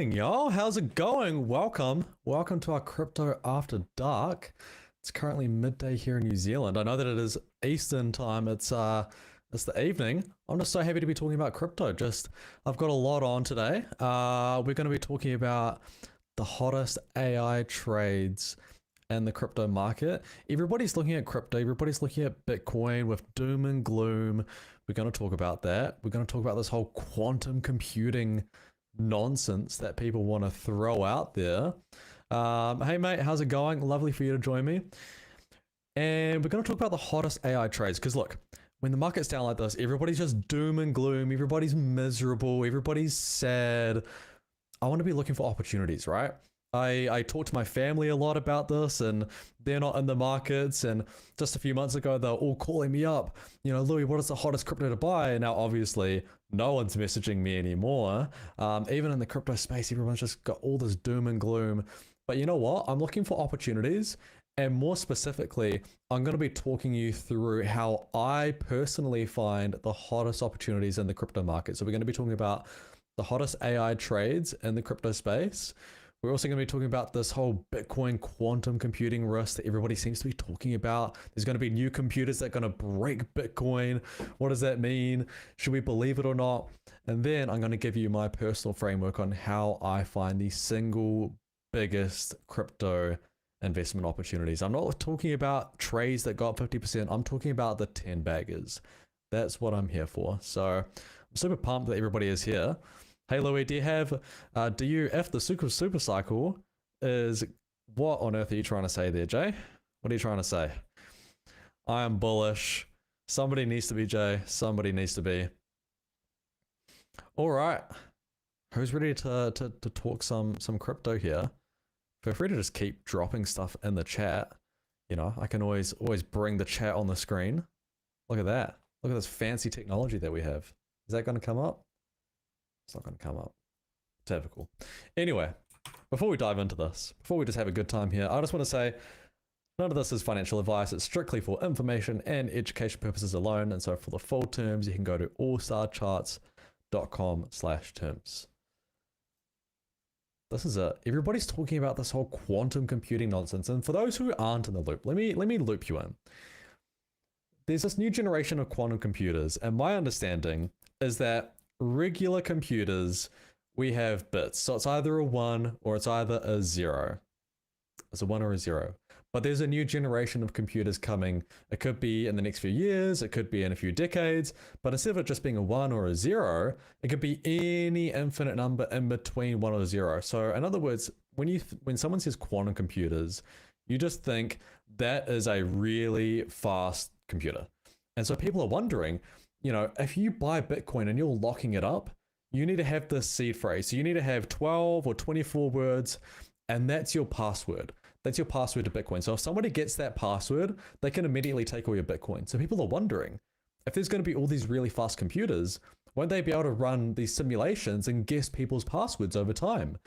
morning, y'all. How's it going? Welcome to our Crypto After Dark. It's currently midday here in New Zealand. I know that it is Eastern time. It's the evening. I'm just so happy to be talking about crypto. I've got a lot on today. We're going to be talking about the hottest AI trades in the crypto market. Everybody's looking at crypto. Everybody's looking at Bitcoin with doom and gloom. We're going to talk about that. We're going to talk about this whole quantum computing nonsense that people want to throw out there. Hey mate, how's it going? Lovely for you to join me. And we're going to talk about the hottest AI trades. Because look, when the market's down like this, everybody's just doom and gloom. Everybody's miserable. Everybody's sad. I want to be looking for opportunities, right? I talk to my family a lot about this, and they're not in the markets. And just a few months ago, they're all calling me up. You know, Louis, what is the hottest crypto to buy? And now, obviously, no one's messaging me anymore. Even in the crypto space, everyone's just got all this doom and gloom. But you know what? I'm looking for opportunities. And more specifically, I'm going to be talking you through how I personally find the hottest opportunities in the crypto market. So we're going to be talking about the hottest AI trades in the crypto space. We're also going to be talking about this whole Bitcoin quantum computing risk that everybody seems to be talking about. There's going to be new computers that are going to break Bitcoin. What does that mean? Should we believe it or not? And then I'm going to give you my personal framework on how I find the single biggest crypto investment opportunities. I'm not talking about trades that got 50%. I'm talking about the 10 baggers. That's what I'm here for. So I'm super pumped that everybody is here. Hey Louis, if the super cycle is, what on earth are you trying to say there, Jay? What are you trying to say? I am bullish. Somebody needs to be Jay. Somebody needs to be. All right. Who's ready to talk some crypto here? Feel free to just keep dropping stuff in the chat. You know, I can always bring the chat on the screen. Look at that. Look at this fancy technology that we have. Is that going to come up? It's not going to come up. Typical. Anyway, before we dive into this, before we just have a good time here, I just want to say none of this is financial advice. It's strictly for information and education purposes alone. And so for the full terms, you can go to allstarcharts.com/terms. This is it. Everybody's talking about this whole quantum computing nonsense. And for those who aren't in the loop, let me loop you in. There's this new generation of quantum computers, and my understanding is that regular computers, we have bits. So it's either a 1 or it's either a 0. It's a 1 or a 0. But there's a new generation of computers coming. It could be in the next few years. It could be in a few decades. But instead of it just being a 1 or a 0, it could be any infinite number in between 1 or 0. So in other words, when someone says quantum computers, you just think that is a really fast computer. And so people are wondering, you know, if you buy Bitcoin and you're locking it up, you need to have this seed phrase. So you need to have 12 or 24 words, and that's your password. That's your password to Bitcoin. So if somebody gets that password, they can immediately take all your Bitcoin. So people are wondering, if there's going to be all these really fast computers, won't they be able to run these simulations and guess people's passwords over time?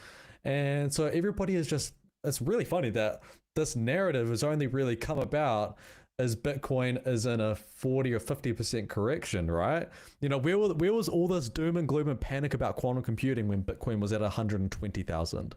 And so everybody is just, it's really funny that this narrative has only really come about as Bitcoin is in a 40 or 50% correction, right? You know, where was all this doom and gloom and panic about quantum computing when Bitcoin was at 120,000?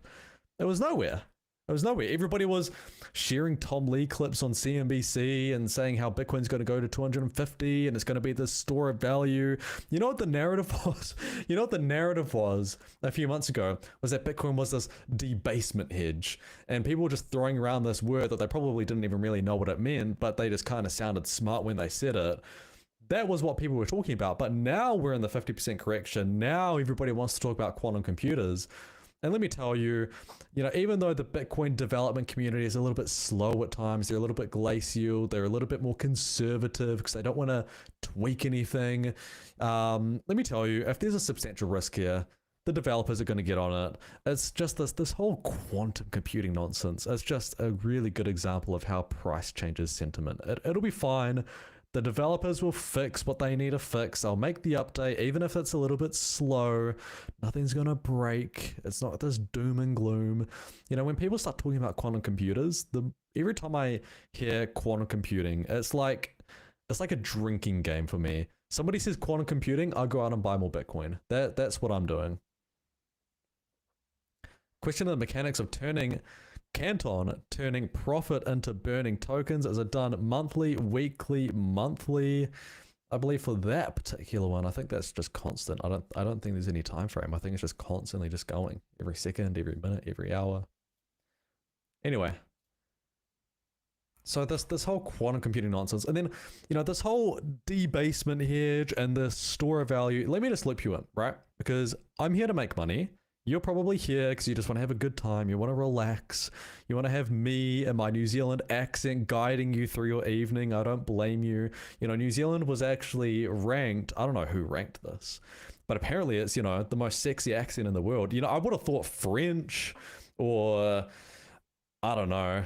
It was nowhere. It was nowhere. Everybody was sharing Tom Lee clips on CNBC and saying how Bitcoin's going to go to 250 and it's going to be this store of value. You know what the narrative was? You know what the narrative was a few months ago was that Bitcoin was this debasement hedge, and people were just throwing around this word that they probably didn't even really know what it meant, but they just kind of sounded smart when they said it. That was what people were talking about. But now we're in the 50% correction. Now everybody wants to talk about quantum computers. And let me tell you, you know, even though the Bitcoin development community is a little bit slow at times, they're a little bit glacial, they're a little bit more conservative because they don't want to tweak anything. Let me tell you, if there's a substantial risk here, the developers are going to get on it. It's just this whole quantum computing nonsense. It's just a really good example of how price changes sentiment. It'll be fine. The developers will fix what they need to fix. They'll make the update, even if it's a little bit slow. Nothing's going to break. It's not this doom and gloom. You know, when people start talking about quantum computers, every time I hear quantum computing, it's like a drinking game for me. Somebody says quantum computing, I'll go out and buy more Bitcoin. That's what I'm doing. Question of the mechanics of turning Canton, turning profit into burning tokens. Is it done monthly, weekly, monthly? I believe for that particular one, I think that's just constant. I don't think there's any time frame. I think it's just constantly just going every second, every minute, every hour. Anyway, so this whole quantum computing nonsense, and then this whole debasement hedge and this store of value. Let me just loop you in, right? Because I'm here to make money. You're probably here because you just want to have a good time. You want to relax. You want to have me and my New Zealand accent guiding you through your evening. I don't blame you. New Zealand was actually ranked. I don't know who ranked this, but apparently it's, the most sexy accent in the world. I would have thought French or I don't know.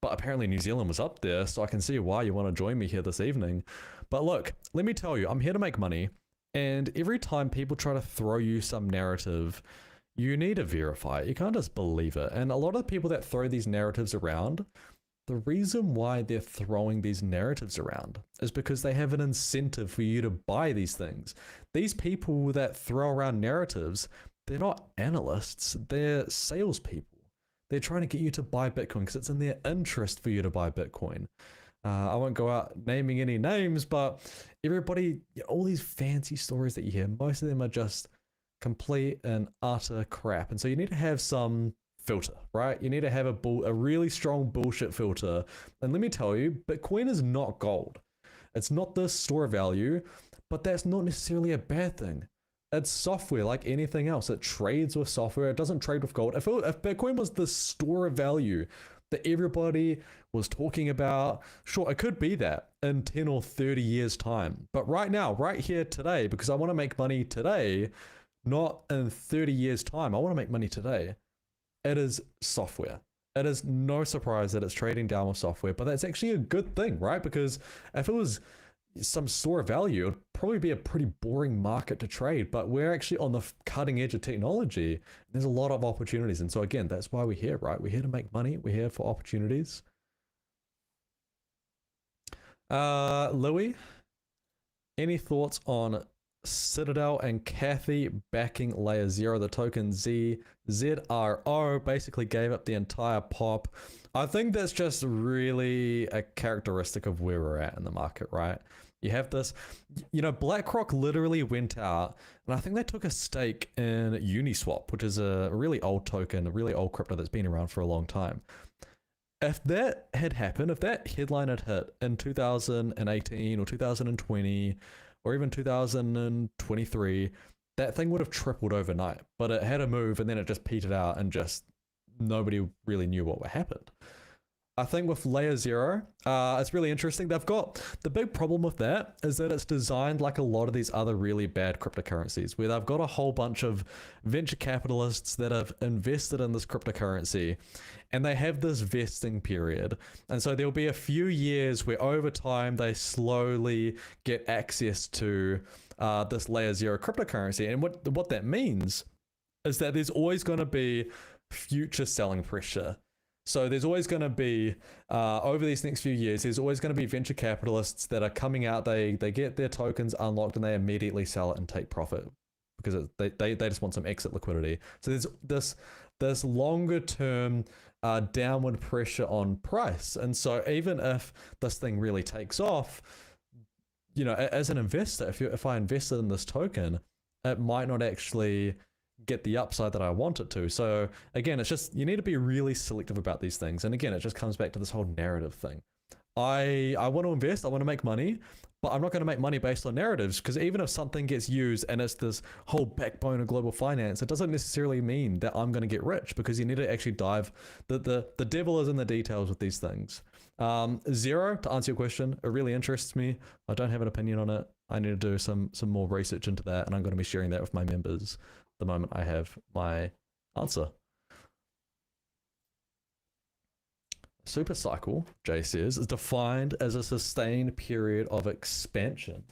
But apparently New Zealand was up there. So I can see why you want to join me here this evening. But look, let me tell you, I'm here to make money. And every time people try to throw you some narrative, you need to verify it. You can't just believe it. And a lot of the people that throw these narratives around, the reason why they're throwing these narratives around is because they have an incentive for you to buy these things. These people that throw around narratives, they're not analysts, they're salespeople. They're trying to get you to buy Bitcoin because it's in their interest for you to buy Bitcoin. I won't go out naming any names, but everybody, all these fancy stories that you hear, most of them are just complete and utter crap. And so you need to have some filter, right? You need to have a really strong bullshit filter. And let me tell you, Bitcoin is not gold. It's not the store value, but that's not necessarily a bad thing. It's software like anything else. It trades with software. It doesn't trade with gold. If Bitcoin was the store of value that everybody was talking about, sure, it could be that in 10 or 30 years time. But right now, right here today, because I want to make money today, not in 30 years time, I want to make money today. It is software. It is no surprise that it's trading down with software, but that's actually a good thing, right? Because if it was some store of value, it'd probably be a pretty boring market to trade, but we're actually on the cutting edge of technology. There's a lot of opportunities. And so again, that's why we're here, right? We're here to make money. We're here for opportunities. Louis, any thoughts on Citadel and Kathy backing layer 0? The token ZRO basically gave up the entire pop. I think that's just really a characteristic of where we're at in the market, right? You have this, BlackRock literally went out and I think they took a stake in Uniswap, which is a really old token, a really old crypto that's been around for a long time. If that had happened, if that headline had hit in 2018 or 2020 or even 2023, that thing would have tripled overnight. But it had a move and then it just petered out and just nobody really knew what happened. I think with layer 0, it's really interesting. They've got the big problem with that is that it's designed like a lot of these other really bad cryptocurrencies, where they've got a whole bunch of venture capitalists that have invested in this cryptocurrency and they have this vesting period. And so there'll be a few years where over time they slowly get access to this layer 0 cryptocurrency. And what that means is that there's always going to be future selling pressure. So there's always going to be, over these next few years, there's always going to be venture capitalists that are coming out, they get their tokens unlocked and they immediately sell it and take profit because they just want some exit liquidity. So there's this longer term downward pressure on price. And so even if this thing really takes off, as an investor, if I invested in this token, it might not actually get the upside that I want it to. So again, it's just, you need to be really selective about these things. And again, it just comes back to this whole narrative thing. I want to invest, I want to make money, but I'm not going to make money based on narratives, because even if something gets used and it's this whole backbone of global finance, it doesn't necessarily mean that I'm going to get rich, because you need to actually dive, the devil is in the details with these things. 0, to answer your question, it really interests me. I don't have an opinion on it. I need to do some more research into that, and I'm going to be sharing that with my members the moment I have my answer. Super cycle, Jay says, is defined as a sustained period of expansion,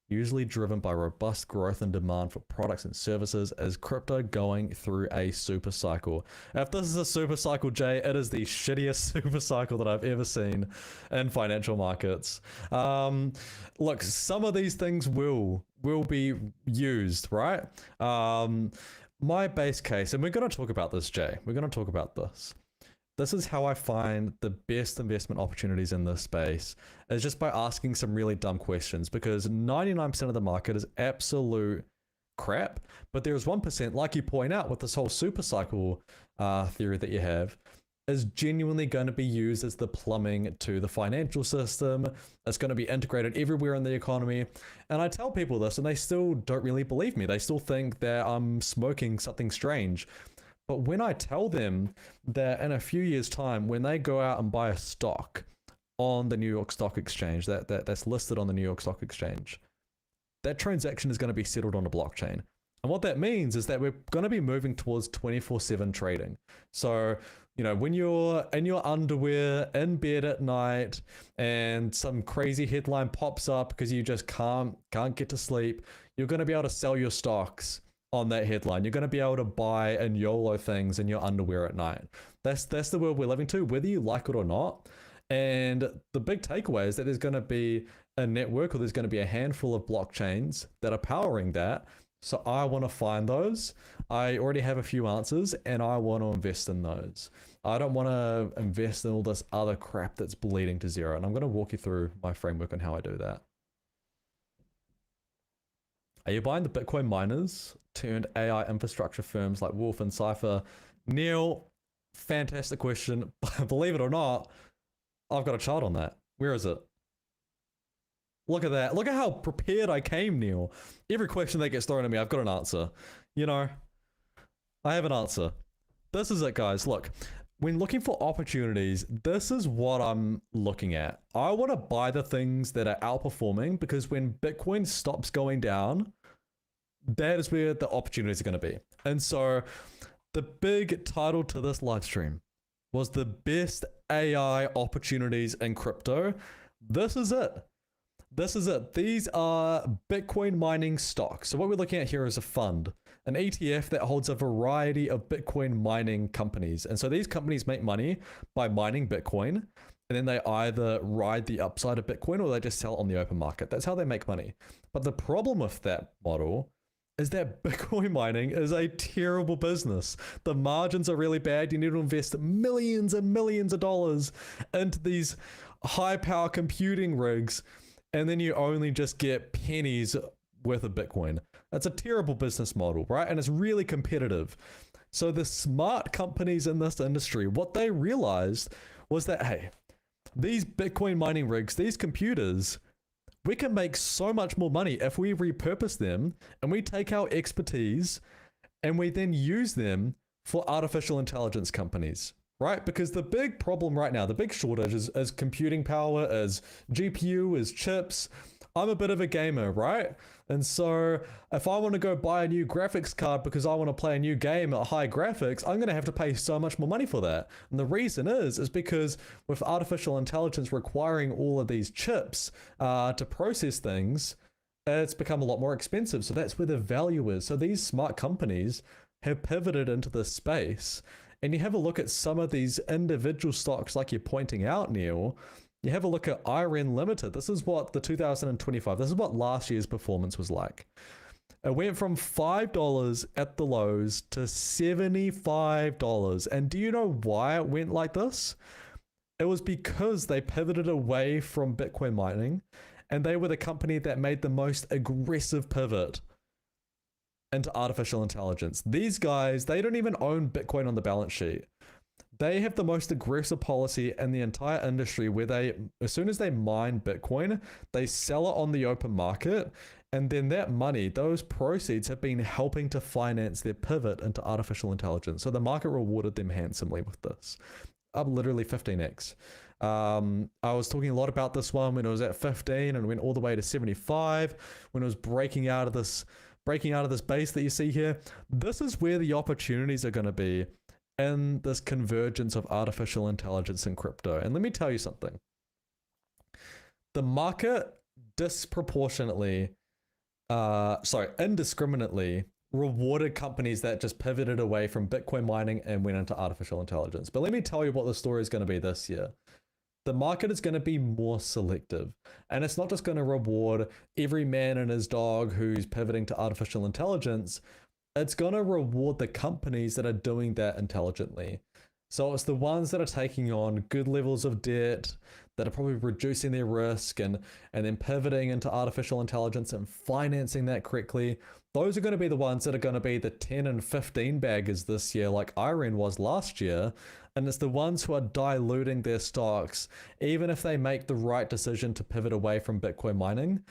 usually driven by robust growth and demand for products and services, as crypto going through a super cycle. If this is a super cycle, Jay, it is the shittiest super cycle that I've ever seen in financial markets. Look, some of these things will be used, right? my base case, and we're going to talk about this, Jay. We're going to talk about this. This is how I find the best investment opportunities in this space, is just by asking some really dumb questions, because 99% of the market is absolute crap, but there is 1%, like you point out with this whole super cycle theory that you have, is genuinely going to be used as the plumbing to the financial system. It's going to be integrated everywhere in the economy. And I tell people this and they still don't really believe me. They still think that I'm smoking something strange. But when I tell them that in a few years' time, when they go out and buy a stock on the New York Stock Exchange, that's listed on the New York Stock Exchange, that transaction is going to be settled on a blockchain. And what that means is that we're going to be moving towards 24/7 trading. So, you know, when you're in your underwear in bed at night and some crazy headline pops up because you just can't get to sleep, you're going to be able to sell your stocks on that headline. You're going to be able to buy and YOLO things in your underwear at night. That's the world we're living to, whether you like it or not. And the big takeaway is that there's going to be a network, or there's going to be a handful of blockchains that are powering that. So I want to find those. I already have a few answers and I want to invest in those. I don't want to invest in all this other crap that's bleeding to zero. And I'm going to walk you through my framework on how I do that. Are you buying the Bitcoin miners turned AI infrastructure firms like Wolf and Cypher? Neil, fantastic question. Believe it or not, I've got a chart on that. Where is it? Look at that. Look at how prepared I came, Neil. Every question that gets thrown at me, I've got an answer. You know, I have an answer. This is it, guys. Look, when looking for opportunities, this is what I'm looking at. I want to buy the things that are outperforming, because when Bitcoin stops going down, that is where the opportunities are going to be. And so the big title to this live stream was the best AI opportunities in crypto. This is it. This is it. These are Bitcoin mining stocks. So what we're looking at here is a fund, an ETF that holds a variety of Bitcoin mining companies. And so these companies make money by mining Bitcoin, and then they either ride the upside of Bitcoin or they just sell it on the open market. That's how they make money. But the problem with that model is that Bitcoin mining is a terrible business. The margins are really bad. You need to invest millions and millions of dollars into these high power computing rigs, and then you only just get pennies worth of Bitcoin. That's a terrible business model, right? And it's really competitive. So the smart companies in this industry, what they realized was that, hey, these Bitcoin mining rigs, these computers, we can make so much more money if we repurpose them and we take our expertise and we then use them for artificial intelligence companies. Right? Because the big problem right now, the big shortage is computing power, is GPU, is chips. I'm a bit of a gamer, right? And so if I want to go buy a new graphics card because I want to play a new game at high graphics, I'm going to have to pay so much more money for that. And the reason is because with artificial intelligence requiring all of these chips to process things, it's become a lot more expensive. So that's where the value is. So these smart companies have pivoted into this space. And you have a look at some of these individual stocks, like you're pointing out, Neil. You have a look at IREN Limited. This is what the 2025, this is what last year's performance was like. It went from $5 at the lows to $75. And do you know why it went like this? It was because they pivoted away from Bitcoin mining, and they were the company that made the most aggressive pivot into artificial intelligence. These guys, they don't even own Bitcoin on the balance sheet. They have the most aggressive policy in the entire industry, where they, as soon as they mine Bitcoin, they sell it on the open market. And then that money, those proceeds have been helping to finance their pivot into artificial intelligence. So the market rewarded them handsomely with this, up literally 15x. I was talking a lot about this one when it was at 15 and went all the way to 75, when it was breaking out of this base that you see here. This is where the opportunities are going to be in this convergence of artificial intelligence and crypto. And let me tell you something. The market indiscriminately rewarded companies that just pivoted away from Bitcoin mining and went into artificial intelligence. But let me tell you what the story is going to be this year. The market is going to be more selective, and it's not just going to reward every man and his dog who's pivoting to artificial intelligence. it's going to reward the companies that are doing that intelligently. So it's the ones that are taking on good levels of debt, that are probably reducing their risk and then pivoting into artificial intelligence and financing that correctly. Those are going to be the ones that are going to be the 10 and 15 baggers this year, like Irene was last year. And it's the ones who are diluting their stocks, even if they make the right decision to pivot away from Bitcoin mining.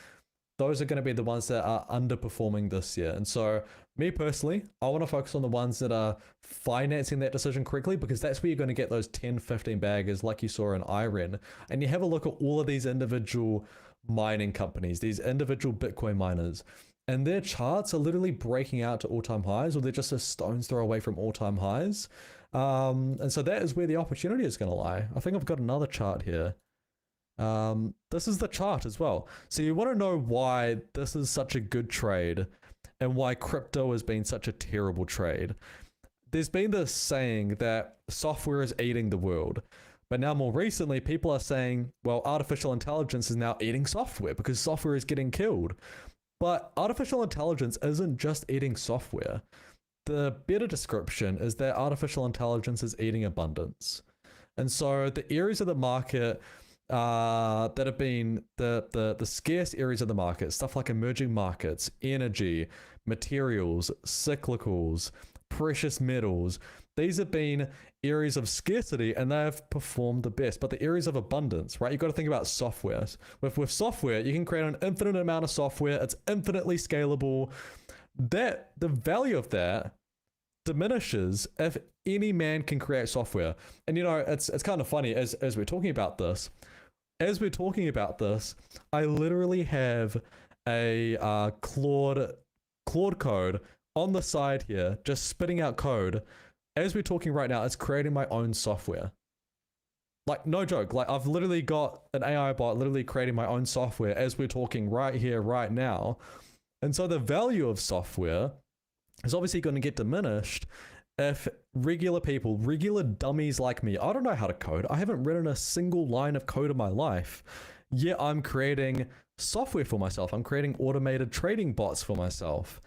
Those are going to be the ones that are underperforming this year. And so, me personally, I want to focus on the ones that are financing that decision correctly, because that's where you're going to get those 10, 15 baggers like you saw in Iren. And you have a look at all of these individual mining companies, these individual Bitcoin miners, and their charts are literally breaking out to all-time highs, or they're just a stone's throw away from all-time highs. And so that is where the opportunity is going to lie. I think I've got another chart here. This is the chart as well. So you want to know why this is such a good trade and why crypto has been such a terrible trade. There's been this saying that software is eating the world. But now more recently, people are saying, well, artificial intelligence is now eating software because software is getting killed. But artificial intelligence isn't just eating software. The better description is that artificial intelligence is eating abundance. And so the areas of the market that have been the scarce areas of the market, stuff like emerging markets, energy, materials, cyclicals, precious metals, these have been areas of scarcity and they have performed the best. But the areas of abundance, right? You've got to think about software. With software, you can create an infinite amount of software. It's infinitely scalable. That the value of that diminishes if any man can create software. And you know, it's kind of funny as we're talking about this. As we're talking about this, I literally have a Claude code on the side here, just spitting out code. As we're talking right now, it's creating my own software. Like, no joke. Like, I've literally got an AI bot literally creating my own software as we're talking right here, right now. And so the value of software is obviously going to get diminished if regular people, regular dummies like me, I don't know how to code. I haven't written a single line of code in my life. Yet I'm creating software for myself. I'm creating automated trading bots for myself.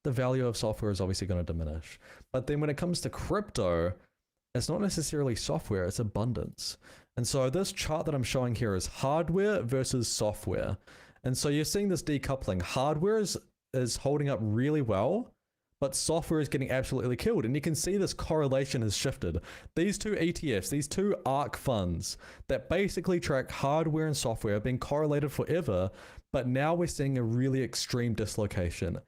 The value of software is obviously going to diminish. But then when it comes to crypto, it's not necessarily software, it's abundance. And so this chart that I'm showing here is hardware versus software. And so you're seeing this decoupling. Hardware is holding up really well, but software is getting absolutely killed. And you can see this correlation has shifted. These two ETFs, these two ARK funds that basically track hardware and software have been correlated forever, but now we're seeing a really extreme dislocation.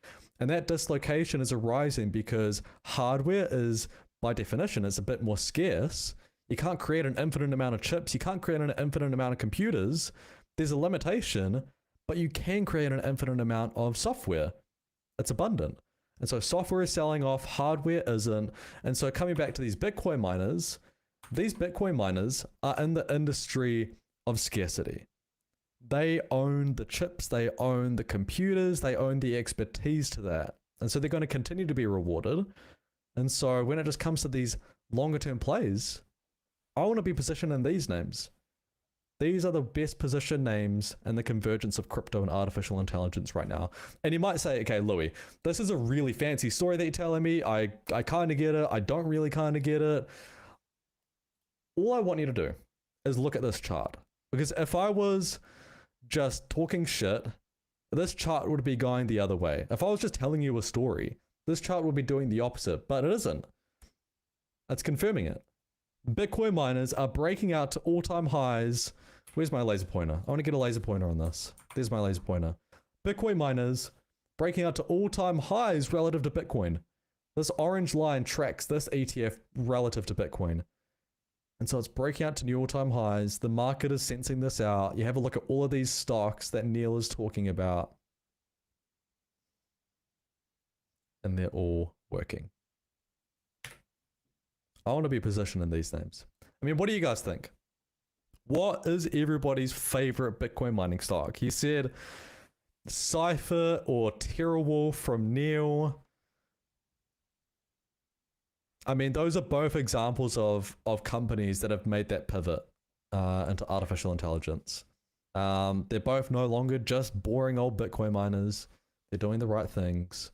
And that dislocation is arising because hardware is, by definition, is a bit more scarce. You can't create an infinite amount of chips. You can't create an infinite amount of computers. There's a limitation, but you can create an infinite amount of software. It's abundant. And so software is selling off, hardware isn't. And so coming back to these Bitcoin miners, these Bitcoin miners are in the industry of scarcity. They own the chips, they own the computers, they own the expertise to that. And so they're going to continue to be rewarded. And so when it just comes to these longer term plays, I want to be positioned in these names. These are the best position names in the convergence of crypto and artificial intelligence right now. And you might say, okay, Louis, this is a really fancy story that you're telling me. I kind of get it. I don't really kind of get it. All I want you to do is look at this chart. Because if I was just talking shit, this chart would be going the other way. If I was just telling you a story, this chart would be doing the opposite, but it isn't. It's confirming it. Bitcoin miners are breaking out to all-time highs. Where's my laser pointer? I want to get a laser pointer on this. There's my laser pointer. Bitcoin miners breaking out to all-time highs relative to Bitcoin. This orange line tracks this ETF relative to Bitcoin. And so it's breaking out to new all-time highs. The market is sensing this out. You have a look at all of these stocks that Neil is talking about. And they're all working. I want to be positioned in these names. I mean, what do you guys think? What is everybody's favorite Bitcoin mining stock? He said Cypher or TeraWolf from Neil. I mean, those are both examples of companies that have made that pivot into artificial intelligence. They're both no longer just boring old Bitcoin miners. They're doing the right things.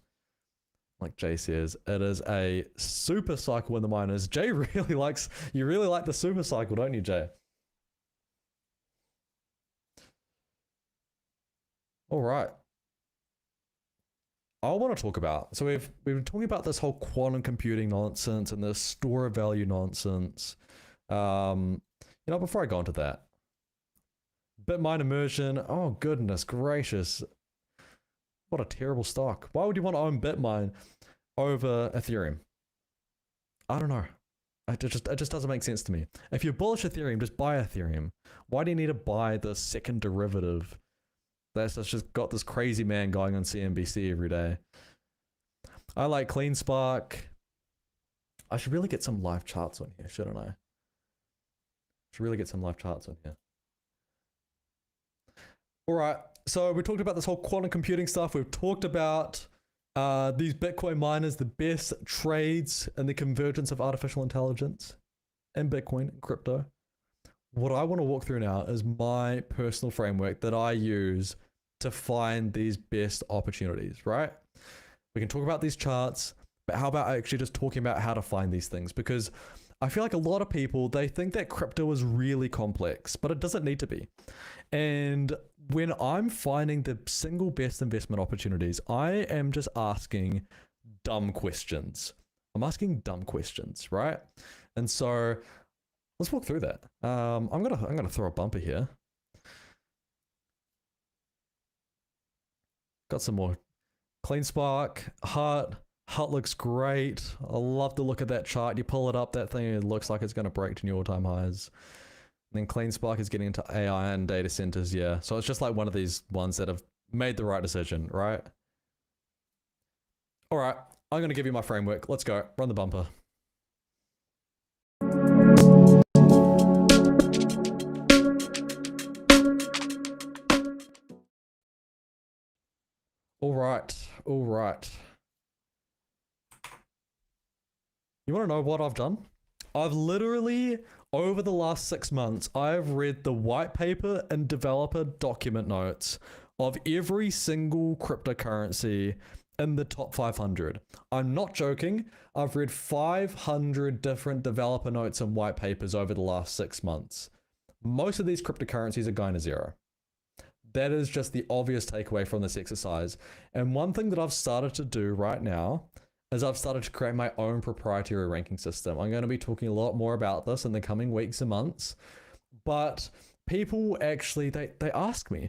like Jay says, it is a super cycle in the miners. Jay really likes, you really like the super cycle, don't you, Jay? All right. I want to talk about, so we've been talking about this whole quantum computing nonsense and this store of value nonsense. Before I go into that, Bitmine immersion. Oh goodness gracious, what a terrible stock. Why would you want to own Bitmine over Ethereum? I don't know. It just doesn't make sense to me. If you're bullish Ethereum, just buy Ethereum. Why do you need to buy the second derivative that's just got this crazy man going on CNBC every day? I like CleanSpark. I should really get some live charts on here, shouldn't I? Should really get some live charts on here. All right, so we talked about this whole quantum computing stuff. We've talked about these Bitcoin miners, the best trades and the convergence of artificial intelligence and Bitcoin and crypto. What I want to walk through now is my personal framework that I use to find these best opportunities, right? We can talk about these charts, but how about actually just talking about how to find these things? Because I feel like a lot of people, they think that crypto is really complex, but it doesn't need to be. And when I'm finding the single best investment opportunities, I am just asking dumb questions. I'm asking dumb questions, right? And so let's walk through that. I'm gonna throw a bumper here. Got some more CleanSpark, Hut looks great. I love the look of that chart. You pull it up, that thing, it looks like it's going to break to new all-time highs. And then CleanSpark is getting into AI and data centers, yeah. So it's just like one of these ones that have made the right decision, right? All right, I'm going to give you my framework. Let's go. Run the bumper. All right. You want to know what I've done? I've literally, over the last 6 months, I've read the white paper and developer document notes of every single cryptocurrency in the top 500. I'm not joking. I've read 500 different developer notes and white papers over the last 6 months. Most of these cryptocurrencies are going to zero. That is just the obvious takeaway from this exercise. And one thing that I've started to do right now is I've started to create my own proprietary ranking system. I'm going to be talking a lot more about this in the coming weeks and months. But people actually, they ask me,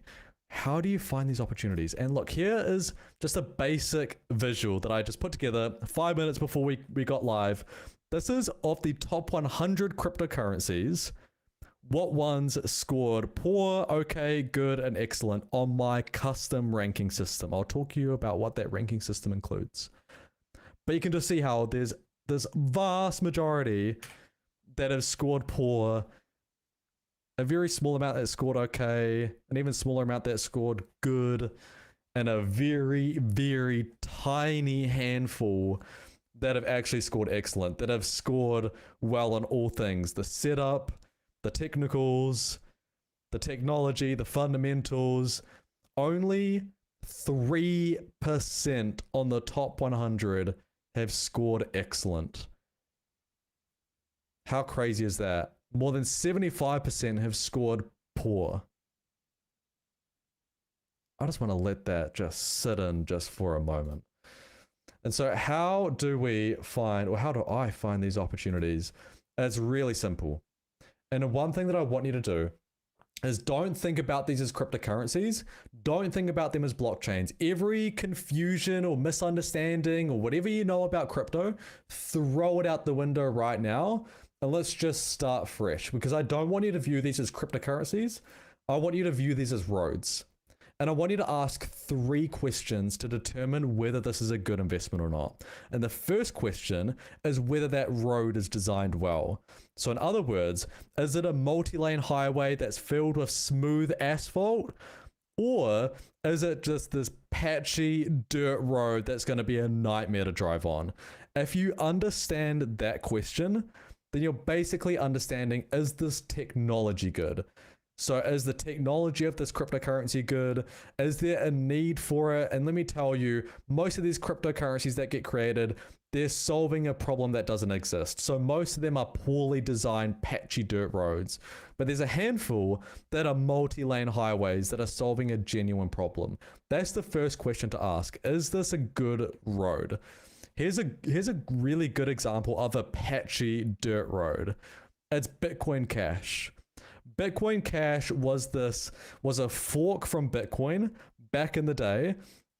how do you find these opportunities? And look, here is just a basic visual that I just put together 5 minutes before we got live. This is of the top 100 cryptocurrencies. What ones scored poor, okay, good, and excellent on my custom ranking system. I'll talk to you about what that ranking system includes. But you can just see how there's this vast majority that have scored poor, a very small amount that scored okay, an even smaller amount that scored good, and a very, very tiny handful that have actually scored excellent, that have scored well on all things. The setup, the technicals, the technology, the fundamentals. Only 3% on the top 100 have scored excellent. How crazy is that? More than 75% have scored poor. I just want to let that just sit in just for a moment. And so how do we find, or how do I find these opportunities? It's really simple. And one thing that I want you to do is don't think about these as cryptocurrencies. Don't think about them as blockchains. Every confusion or misunderstanding or whatever you know about crypto, throw it out the window right now and let's just start fresh, because I don't want you to view these as cryptocurrencies. I want you to view these as roads. And I want you to ask 3 questions to determine whether this is a good investment or not. And the first question is whether that road is designed well. So in other words, is it a multi-lane highway that's filled with smooth asphalt? Or is it just this patchy dirt road that's going to be a nightmare to drive on? If you understand that question, then you're basically understanding, is this technology good? So is the technology of this cryptocurrency good? Is there a need for it? And let me tell you, most of these cryptocurrencies that get created, they're solving a problem that doesn't exist. So most of them are poorly designed, patchy dirt roads. But there's a handful that are multi-lane highways that are solving a genuine problem. That's the first question to ask. Is this a good road? Here's a really good example of a patchy dirt road. It's Bitcoin Cash. Bitcoin Cash was a fork from Bitcoin back in the day,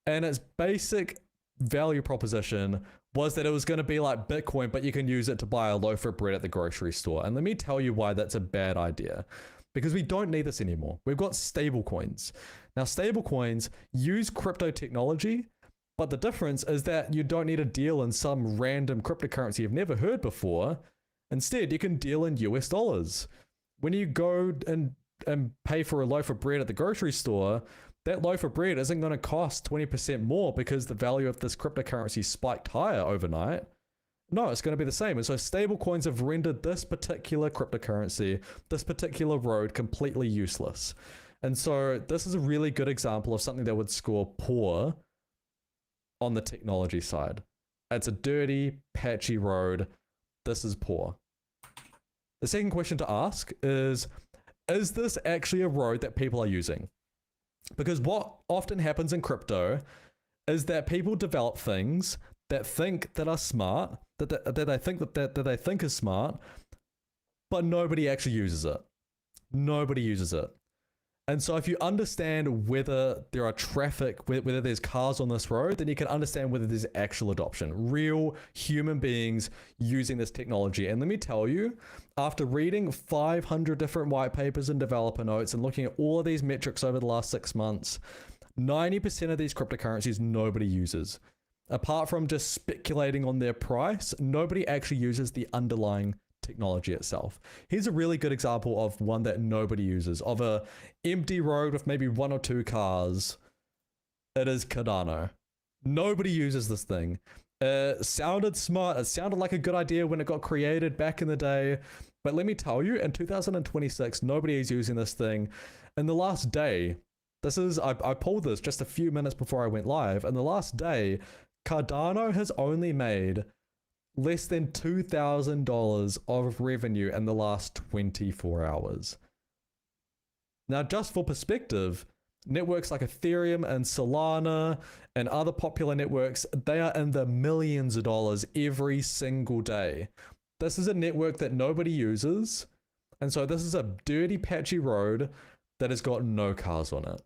and its basic value proposition was that it was going to be like Bitcoin, but you can use it to buy a loaf of bread at the grocery store. And let me tell you why that's a bad idea. Because we don't need this anymore. We've got stable coins. Now, stable coins use crypto technology, but the difference is that you don't need to deal in some random cryptocurrency you've never heard before. Instead, you can deal in US dollars. When you go and pay for a loaf of bread at the grocery store, that loaf of bread isn't going to cost 20% more because the value of this cryptocurrency spiked higher overnight. No, it's going to be the same. And so stable coins have rendered this particular cryptocurrency, this particular road, completely useless. And so this is a really good example of something that would score poor on the technology side. It's a dirty, patchy road. This is poor. The second question to ask is this actually a road that people are using? Because what often happens in crypto is that people develop things that are smart, that they think is smart, but nobody actually uses it. Nobody uses it. And so if you understand whether there are traffic, whether there's cars on this road, then you can understand whether there's actual adoption, real human beings using this technology. And let me tell you, after reading 500 different white papers and developer notes and looking at all of these metrics over the last 6 months, 90% of these cryptocurrencies nobody uses. Apart from just speculating on their price, nobody actually uses the underlying technology itself. Here's a really good example of one that nobody uses, of a empty road with maybe 1 or 2 cars. It is Cardano. Nobody uses this thing. It sounded smart. It sounded like a good idea when it got created back in the day. But let me tell you, in 2026, nobody is using this thing. In the last day, I pulled this just a few minutes before I went live. In the last day, Cardano has only made less than $2,000 of revenue in the last 24 hours. Now, just for perspective, networks like Ethereum and Solana and other popular networks, they are in the millions of dollars every single day. This is a network that nobody uses. And so this is a dirty, patchy road that has got no cars on it.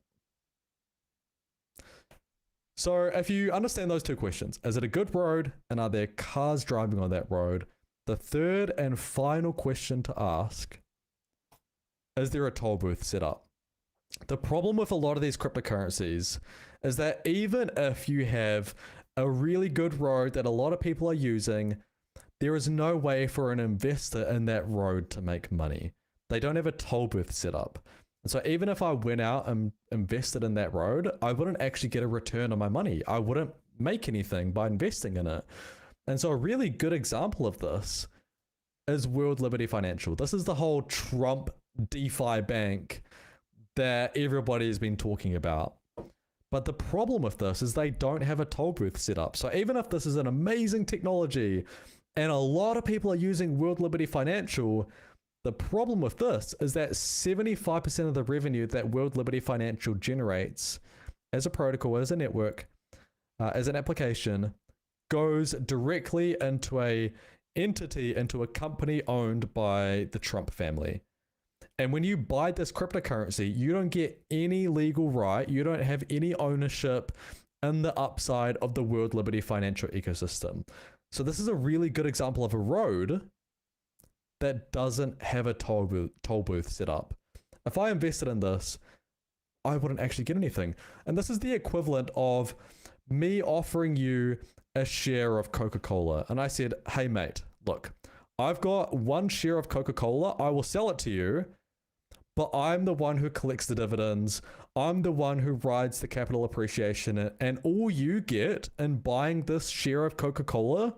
So if you understand those two questions, is it a good road and are there cars driving on that road? The third and final question to ask, is there a toll booth set up? The problem with a lot of these cryptocurrencies is that even if you have a really good road that a lot of people are using, there is no way for an investor in that road to make money. They don't have a toll booth set up. And so even if I went out and invested in that road, I wouldn't actually get a return on my money. I wouldn't make anything by investing in it. And so a really good example of this is World Liberty Financial. This is the whole Trump DeFi bank that everybody has been talking about. But the problem with this is they don't have a toll booth set up. So even if this is an amazing technology and a lot of people are using World Liberty Financial, the problem with this is that 75% of the revenue that World Liberty Financial generates as a protocol, as a network, as an application, goes directly into into a company owned by the Trump family. And when you buy this cryptocurrency, you don't get any legal right. You don't have any ownership in the upside of the World Liberty Financial ecosystem. So this is a really good example of a road that doesn't have a toll booth set up. If I invested in this, I wouldn't actually get anything. And this is the equivalent of me offering you a share of Coca-Cola. And I said, hey mate, look, I've got 1 share of Coca-Cola. I will sell it to you, but I'm the one who collects the dividends. I'm the one who rides the capital appreciation. And all you get in buying this share of Coca-Cola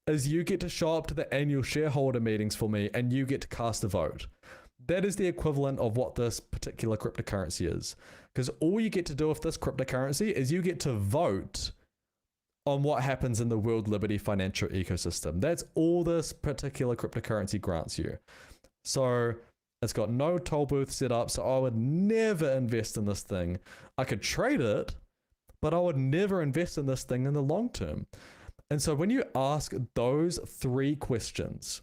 is you get to show up to the annual shareholder meetings for me and you get to cast a vote. That is the equivalent of what this particular cryptocurrency is. Because all you get to do with this cryptocurrency is you get to vote on what happens in the world liberty financial ecosystem. That's all this particular cryptocurrency grants you. So it's got no toll booth set up, so I would never invest in this thing. I could trade it, but I would never invest in this thing in the long term. And so when you ask those three questions,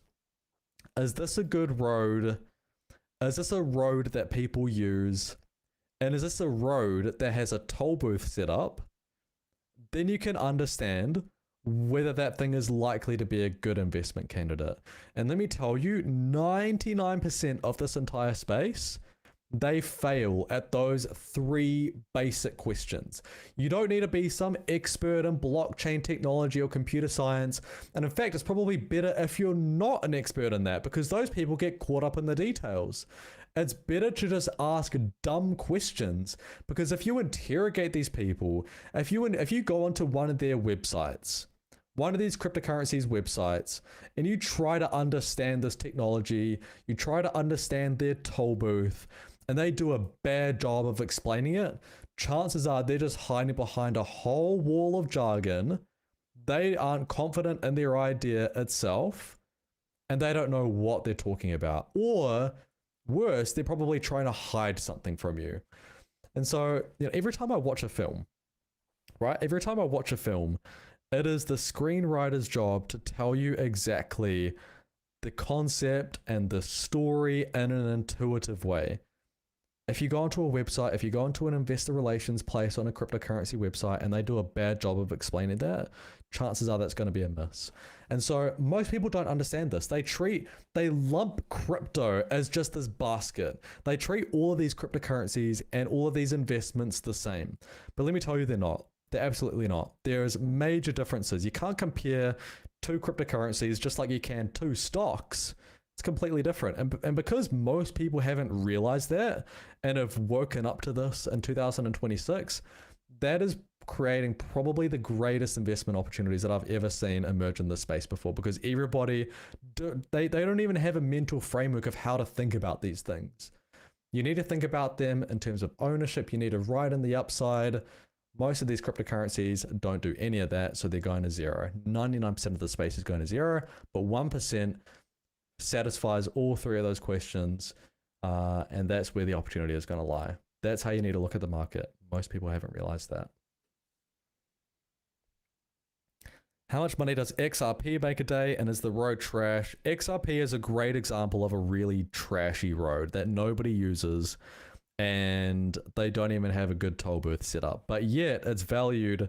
is this a good road? Is this a road that people use? And is this a road that has a toll booth set up? Then you can understand whether that thing is likely to be a good investment candidate. And let me tell you, 99% of this entire space, they fail at those three basic questions. You don't need to be some expert in blockchain technology or computer science. And in fact, it's probably better if you're not an expert in that, because those people get caught up in the details. It's better to just ask dumb questions, because if you interrogate these people, if you go onto one of their websites, one of these cryptocurrencies websites, and you try to understand this technology, you try to understand their toll booth, and they do a bad job of explaining it, chances are they're just hiding behind a whole wall of jargon. They aren't confident in their idea itself, and they don't know what they're talking about. Or worse, they're probably trying to hide something from you. And so, every time I watch a film, right? Every time I watch a film, it is the screenwriter's job to tell you exactly the concept and the story in an intuitive way. If you go onto a website, if you go into an investor relations place on a cryptocurrency website and they do a bad job of explaining that, chances are that's going to be a miss. And so most people don't understand this. They lump crypto as just this basket. They treat all of these cryptocurrencies and all of these investments the same. But let me tell you, they're not. They're absolutely not. There's major differences. You can't compare two cryptocurrencies just like you can two stocks. It's completely different. And because most people haven't realized that and have woken up to this in 2026, that is creating probably the greatest investment opportunities that I've ever seen emerge in this space before, because everybody, they don't even have a mental framework of how to think about these things. You need to think about them in terms of ownership. You need to ride in the upside. Most of these cryptocurrencies don't do any of that, so they're going to zero. 99% of the space is going to zero, but 1% satisfies all three of those questions, and that's where the opportunity is going to lie. That's how you need to look at the market. Most people haven't realized that. How much money does XRP make a day, and is the road trash? XRP is a great example of a really trashy road that nobody uses, and they don't even have a good toll booth set up, but yet it's valued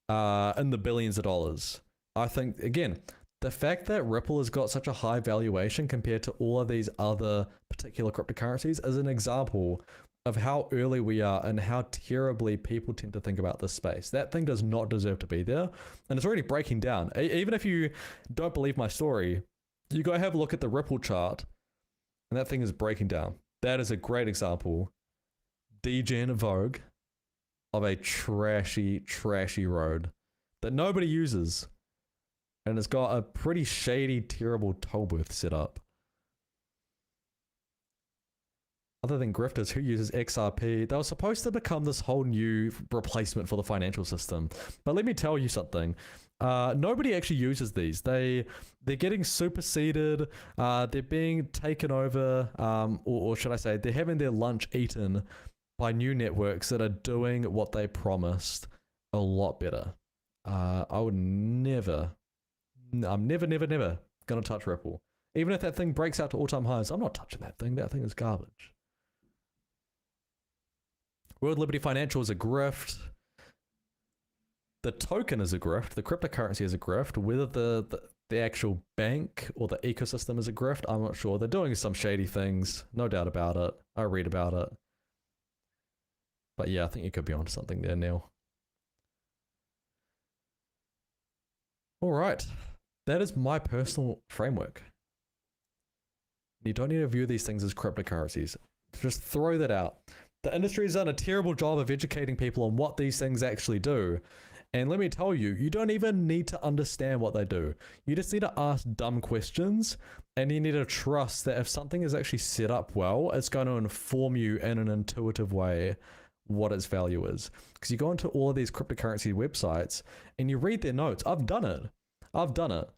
in the billions of dollars. I think, again, the fact that Ripple has got such a high valuation compared to all of these other particular cryptocurrencies is an example of how early we are and how terribly people tend to think about this space. That thing does not deserve to be there, and it's already breaking down. Even if you don't believe my story, you go have a look at the Ripple chart, and that thing is breaking down. That is a great example, degen Vogue, of a trashy road that nobody uses. And it's got a pretty shady, terrible toll booth set up. Other than grifters who uses XRP, they were supposed to become this whole new replacement for the financial system. But let me tell you something. Nobody actually uses these. They're getting superseded. They're being taken over, or should I say, they're having their lunch eaten by new networks that are doing what they promised a lot better. I'm never gonna touch Ripple. Even if that thing breaks out to all-time highs, I'm not touching that thing. That thing is garbage. World Liberty Financial is a grift. The token is a grift. The cryptocurrency is a grift. Whether the actual bank or the ecosystem is a grift, I'm not sure. They're doing some shady things, no doubt about it. I read about it. But yeah, I think you could be onto something there, Neil. All right. That is my personal framework. You don't need to view these things as cryptocurrencies. Just throw that out. The industry has done a terrible job of educating people on what these things actually do. And let me tell you, you don't even need to understand what they do. You just need to ask dumb questions, and you need to trust that if something is actually set up well, it's going to inform you in an intuitive way what its value is. Because you go into all of these cryptocurrency websites and you read their notes. I've done it.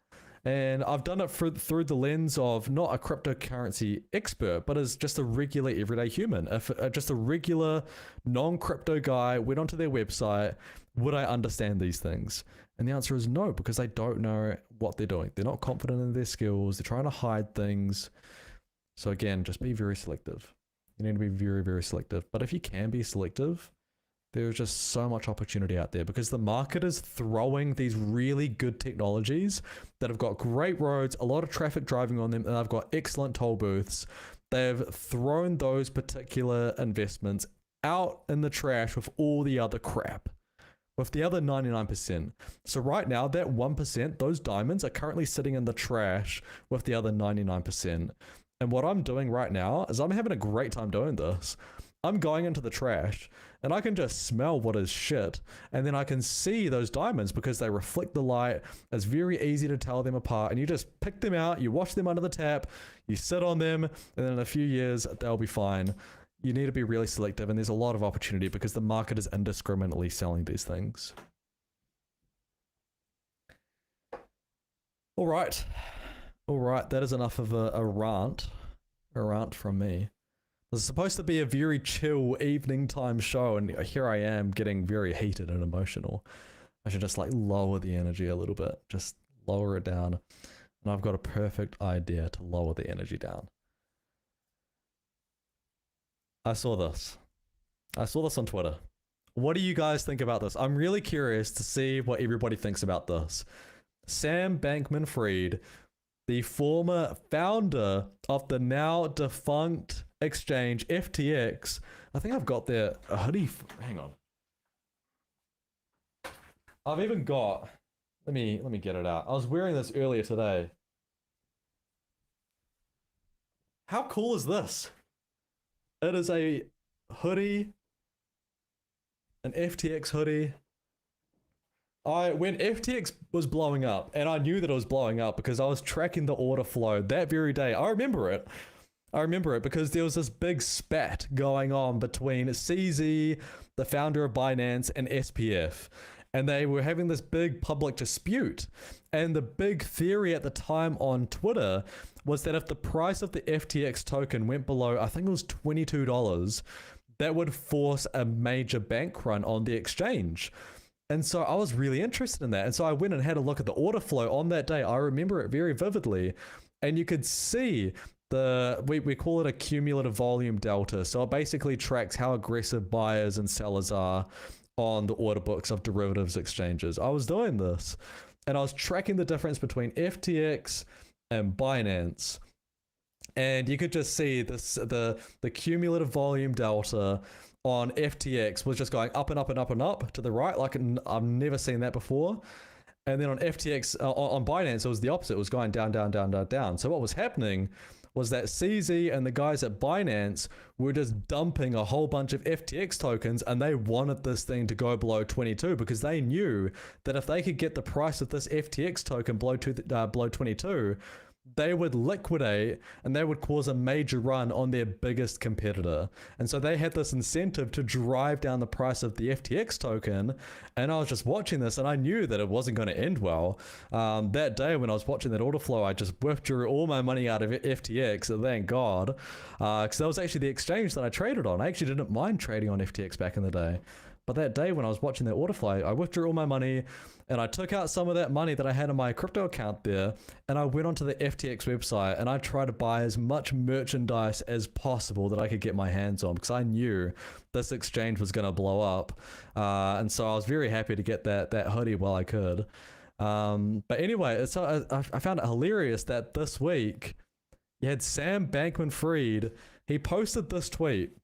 And I've done it through the lens of not a cryptocurrency expert, but as just a regular everyday human. If just a regular non-crypto guy went onto their website, would I understand these things? And the answer is no, because they don't know what they're doing. They're not confident in their skills. They're trying to hide things. So again, just be very selective. You need to be very, very selective. But if you can be selective, there's just so much opportunity out there, because the market is throwing these really good technologies that have got great roads, a lot of traffic driving on them, and they've got excellent toll booths. They've thrown those particular investments out in the trash with all the other crap, with the other 99%. So right now, that 1%, those diamonds are currently sitting in the trash with the other 99%. And what I'm doing right now is I'm having a great time doing this. I'm going into the trash and I can just smell what is shit, and then I can see those diamonds because they reflect the light. It's very easy to tell them apart, and you just pick them out, you wash them under the tap, you sit on them, and then in a few years they'll be fine. You need to be really selective, and there's a lot of opportunity because the market is indiscriminately selling these things. All right, that is enough of a rant from me. This is supposed to be a very chill evening time show, and here I am getting very heated and emotional. I should just like lower the energy a little bit, just lower it down. And I've got a perfect idea to lower the energy down. I saw this on Twitter. What do you guys think about this? I'm really curious to see what everybody thinks about this. Sam Bankman-Fried, the former founder of the now defunct exchange FTX. I think I've got a hoodie. Hang on. I've even got, let me get it out. I was wearing this earlier today. How cool is this? It is a hoodie, an FTX hoodie. When FTX was blowing up, and I knew that it was blowing up because I was tracking the order flow that very day. I remember it because there was this big spat going on between CZ, the founder of Binance, and SPF. And they were having this big public dispute. And the big theory at the time on Twitter was that if the price of the FTX token went below, I think it was $22, that would force a major bank run on the exchange. And so I was really interested in that. And so I went and had a look at the order flow on that day. I remember it very vividly. And you could see we call it a cumulative volume delta. So it basically tracks how aggressive buyers and sellers are on the order books of derivatives exchanges. I was doing this and I was tracking the difference between FTX and Binance. And you could just see this, the cumulative volume delta on FTX was just going up and up and up and up to the right. Like I've never seen that before. And then on FTX, on Binance, it was the opposite. It was going down, down, down, down, down. So what was happening was that CZ and the guys at Binance were just dumping a whole bunch of FTX tokens, and they wanted this thing to go below 22 because they knew that if they could get the price of this FTX token below 22, they would liquidate and they would cause a major run on their biggest competitor. And so they had this incentive to drive down the price of the FTX token. And I was just watching this and I knew that it wasn't going to end well. That day when I was watching that order flow, I just withdrew all my money out of FTX, so thank God. Because that was actually the exchange that I traded on. I actually didn't mind trading on FTX back in the day. But that day when I was watching that order flow, I withdrew all my money and I took out some of that money that I had in my crypto account there, and I went onto the FTX website and I tried to buy as much merchandise as possible that I could get my hands on because I knew this exchange was going to blow up. And so I was very happy to get that hoodie while I could. But anyway, so I found it hilarious that this week you had Sam Bankman-Fried. He posted this tweet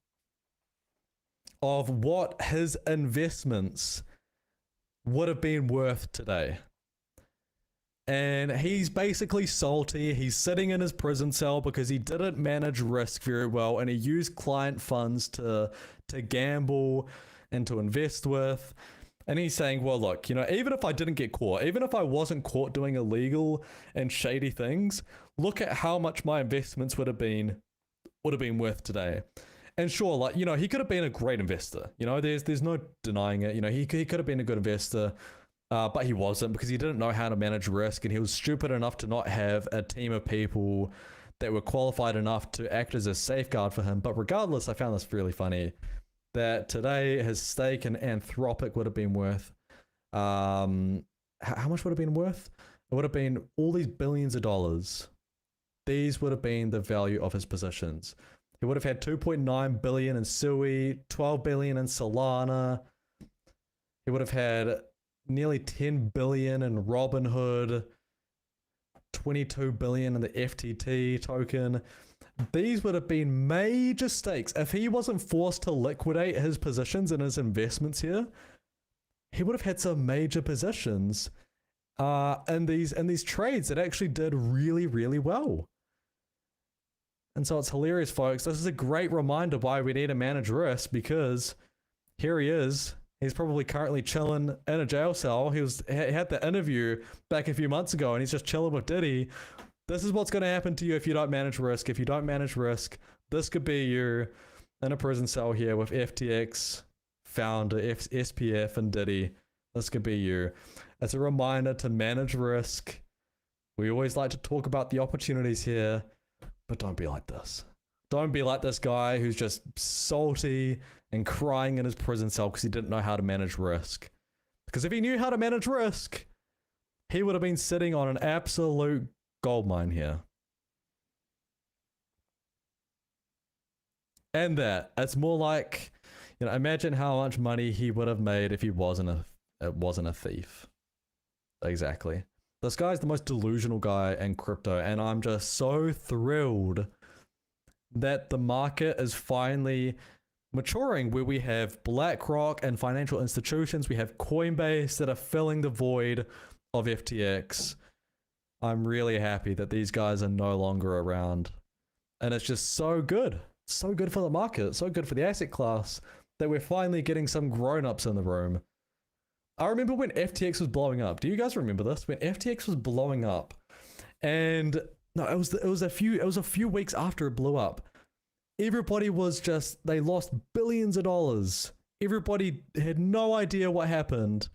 of what his investments would have been worth today. And he's basically salty. He's sitting in his prison cell because he didn't manage risk very well and he used client funds to gamble and to invest with. And he's saying, well, look, you know, even if I didn't get caught, even if I wasn't caught doing illegal and shady things, look at how much my investments would have been worth today. And sure, like, you know, he could have been a great investor. You know, there's no denying it. You know, he could have been a good investor, but he wasn't, because he didn't know how to manage risk, and he was stupid enough to not have a team of people that were qualified enough to act as a safeguard for him. But regardless, I found this really funny, that today his stake in Anthropic would have been worth, how much would it have been worth? It would have been all these billions of dollars. These would have been the value of his positions. He would have had 2.9 billion in Sui, 12 billion in Solana. He would have had nearly 10 billion in Robinhood, 22 billion in the FTT token. These would have been major stakes. If he wasn't forced to liquidate his positions and his investments here, he would have had some major positions in these trades that actually did really, really well. And so it's hilarious, folks. This is a great reminder why we need to manage risk, because here he is. He's probably currently chilling in a jail cell. He had the interview back a few months ago, and he's just chilling with Diddy. This is what's going to happen to you if you don't manage risk. If you don't manage risk, this could be you in a prison cell here with FTX founder, SPF, and Diddy. This could be you. It's a reminder to manage risk. We always like to talk about the opportunities here, but don't be like this. Don't be like this guy who's just salty and crying in his prison cell because he didn't know how to manage risk. Because if he knew how to manage risk, he would have been sitting on an absolute goldmine here. And it's more like, you know, imagine how much money he would have made if he wasn't a thief. Exactly. This guy's the most delusional guy in crypto, and I'm just so thrilled that the market is finally maturing, where we have BlackRock and financial institutions, we have Coinbase that are filling the void of FTX. I'm really happy that these guys are no longer around, and it's just so good. So good for the market, so good for the asset class, that we're finally getting some grown-ups in the room. I remember when FTX was blowing up. Do you guys remember this? When FTX was blowing up, and no, it was a few weeks after it blew up. Everybody was just, they lost billions of dollars. Everybody had no idea what happened,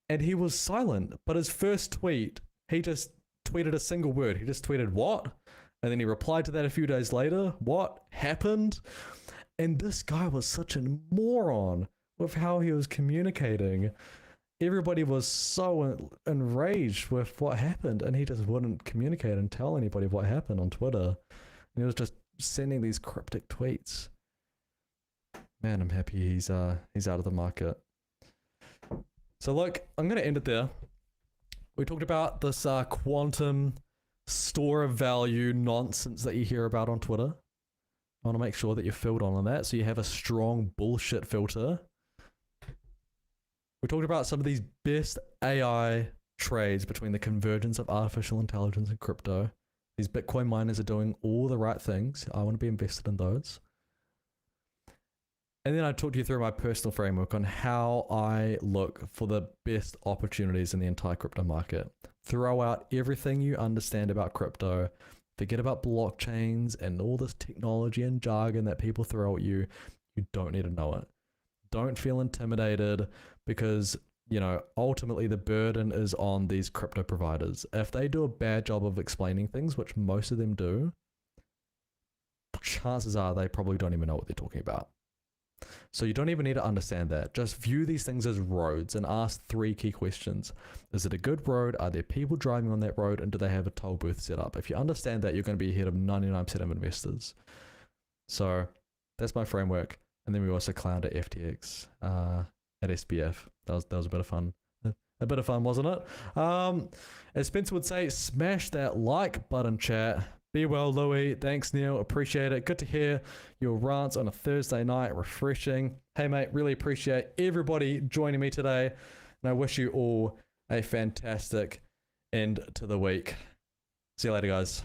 and he was silent. But his first tweet, he just tweeted a single word. He just tweeted, "What?" And then he replied to that a few days later, "What happened?" And this guy was such a moron with how he was communicating. Everybody was so enraged with what happened, and he just wouldn't communicate and tell anybody what happened on Twitter. And he was just sending these cryptic tweets. Man, I'm happy he's out of the market. So look, I'm gonna end it there. We talked about this quantum store of value nonsense that you hear about on Twitter. I want to make sure that you're filled on that, so you have a strong bullshit filter. We talked about some of these best AI trades between the convergence of artificial intelligence and crypto. These Bitcoin miners are doing all the right things. I want to be invested in those. And then I talked you through my personal framework on how I look for the best opportunities in the entire crypto market. Throw out everything you understand about crypto. Forget about blockchains and all this technology and jargon that people throw at you. You don't need to know it. Don't feel intimidated, because, you know, ultimately the burden is on these crypto providers. If they do a bad job of explaining things, which most of them do, chances are they probably don't even know what they're talking about. So you don't even need to understand that. Just view these things as roads and ask 3 key questions. Is it a good road? Are there people driving on that road? And do they have a toll booth set up? If you understand that, you're going to be ahead of 99% of investors. So that's my framework. And then we also clowned at FTX, at SPF. That was a bit of fun. A bit of fun, wasn't it? As Spencer would say, smash that like button, chat. Be well, Louis. Thanks, Neil. Appreciate it. Good to hear your rants on a Thursday night. Refreshing. Hey, mate, really appreciate everybody joining me today. And I wish you all a fantastic end to the week. See you later, guys.